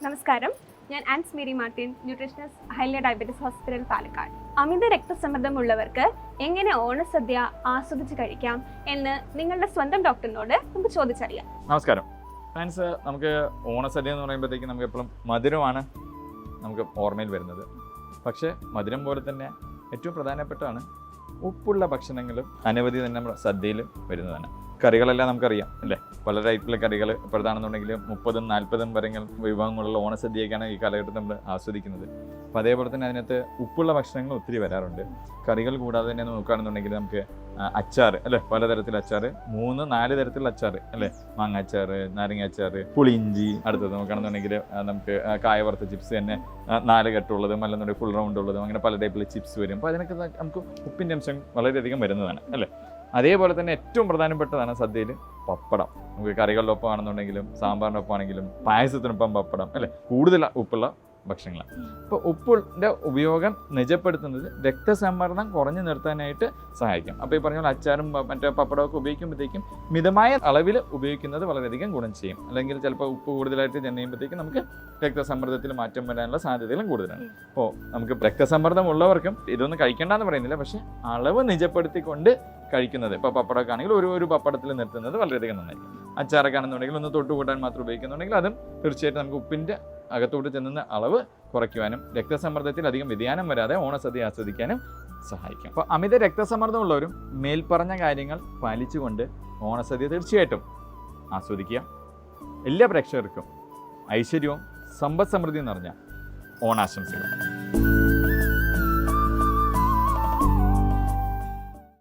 നമസ്കാരം, ഞാൻ Ans Mary Martin, nutritionist, Haily diabetes hospital, Palakkad. അമിത രക്തസമ്മർദ്ദമുള്ളവർക്ക് എങ്ങനെ ഓണസദ്യ ആസ്വദിച്ച് കഴിക്കാം എന്ന് നിങ്ങളുടെ സ്വന്തം ഡോക്ടറിനോട് നമുക്ക് ചോദിച്ചറിയാം. നമസ്കാരം ഫ്രണ്ട്സ്, നമുക്ക് ഓണസദ്യ എന്ന് പറയുമ്പോഴത്തേക്കും നമുക്ക് എപ്പോഴും മധുരമാണ് നമുക്ക് ഓർമ്മയിൽ വരുന്നത്. പക്ഷേ മധുരം പോലെ തന്നെ ഏറ്റവും പ്രധാനപ്പെട്ടതാണ് ഉപ്പുള്ള ഭക്ഷണങ്ങളും അനവധി തന്നെ നമ്മുടെ സദ്യയിലും വരുന്നതാണ്. കറികളെല്ലാം നമുക്കറിയാം അല്ലേ, പല ടൈപ്പിലെ കറികൾ ഇപ്പോഴത്താണെന്നുണ്ടെങ്കിൽ 30-40 വരെങ്ങൾ വിഭവങ്ങളുള്ള ഓണസദ്യയൊക്കെയാണ് ഈ കാലഘട്ടത്തിൽ നമ്മൾ ആസ്വദിക്കുന്നത്. അപ്പോൾ അതേപോലെ തന്നെ അതിനകത്ത് ഉപ്പുള്ള ഭക്ഷണങ്ങൾ ഒത്തിരി വരാറുണ്ട്. കറികൾ കൂടാതെ തന്നെ നോക്കുകയാണെന്നുണ്ടെങ്കിൽ നമുക്ക് അച്ചാർ അല്ലേ, പലതരത്തിൽ അച്ചാർ, 3-4 തരത്തിലുള്ള അച്ചാർ അല്ലേ, മാങ്ങ അച്ചാർ, നാരങ്ങ അച്ചാർ, പുളിയിഞ്ചി. അടുത്തത് നോക്കുകയാണെന്നുണ്ടെങ്കിൽ നമുക്ക് കായവറുത്ത ചിപ്സ് തന്നെ 4 കെട്ടുള്ളതും അല്ലെന്നുണ്ടെങ്കിൽ ഫുൾ റൗണ്ട് ഉള്ളതും, അങ്ങനെ പല ടൈപ്പിലുള്ള ചിപ്സ് വരും. അപ്പോൾ അതിനൊക്കെ നമുക്ക് ഉപ്പിൻ്റെ അംശം വളരെയധികം വരുന്നതാണ് അല്ലേ. അതേപോലെ തന്നെ ഏറ്റവും പ്രധാനപ്പെട്ടതാണ് സദ്യയിൽ പപ്പടം. നമുക്ക് കറികളിലൊപ്പം ആണെന്നുണ്ടെങ്കിലും സാമ്പാറിനൊപ്പം ആണെങ്കിലും പായസത്തിനൊപ്പം പപ്പടം അല്ലേ, കൂടുതൽ ഉപ്പുള്ള ഭക്ഷണങ്ങളാണ്. അപ്പോൾ ഉപ്പിൻ്റെ ഉപയോഗം നിജപ്പെടുത്തുന്നത് രക്തസമ്മർദ്ദം കുറഞ്ഞു നിർത്താനായിട്ട് സഹായിക്കും. അപ്പോൾ ഈ പറഞ്ഞ പോലെ അച്ചാറും മറ്റേ പപ്പടമൊക്കെ ഉപയോഗിക്കുമ്പോഴത്തേക്കും മിതമായ അളവിൽ ഉപയോഗിക്കുന്നത് വളരെയധികം ഗുണം ചെയ്യും. അല്ലെങ്കിൽ ചിലപ്പോൾ ഉപ്പ് കൂടുതലായിട്ട് ചെന്നുകഴിയുമ്പോഴത്തേക്കും നമുക്ക് രക്തസമ്മർദ്ദത്തിൽ മാറ്റം വരാനുള്ള സാധ്യതകളും കൂടുതലാണ്. അപ്പോൾ നമുക്ക് രക്തസമ്മർദ്ദം ഉള്ളവർക്കും ഇതൊന്നും കഴിക്കേണ്ടെന്ന് പറയുന്നില്ല, പക്ഷേ അളവ് നിജപ്പെടുത്തിക്കൊണ്ട് കഴിക്കുന്നത്, ഇപ്പോൾ പപ്പടമൊക്കെ ആണെങ്കിൽ ഒരു പപ്പടത്തിൽ നിർത്തുന്നത് വളരെയധികം നന്നായിരിക്കും. അച്ചാറൊക്കെ ആണെന്നുണ്ടെങ്കിൽ ഒന്ന് തൊട്ടുകൂട്ടാൻ മാത്രം ഉപയോഗിക്കുന്നുണ്ടെങ്കിൽ അതും തീർച്ചയായിട്ടും നമുക്ക് ഉപ്പിൻ്റെ അകത്തോട്ട് ചെന്നുന്ന അളവ് കുറയ്ക്കുവാനും രക്തസമ്മർദ്ദത്തിൽ അധികം വ്യതിയാനം വരാതെ ഓണസദ്യ ആസ്വദിക്കാനും സഹായിക്കും. അപ്പോൾ അമിത രക്തസമ്മർദ്ദമുള്ളവരും മേൽപ്പറഞ്ഞ കാര്യങ്ങൾ പാലിച്ചുകൊണ്ട് ഓണസദ്യ തീർച്ചയായിട്ടും ആസ്വദിക്കുക. എല്ലാ പ്രേക്ഷകർക്കും ഐശ്വര്യവും സമ്പദ് സമൃദ്ധിയും നിറഞ്ഞ ഓണാശംസകൾ.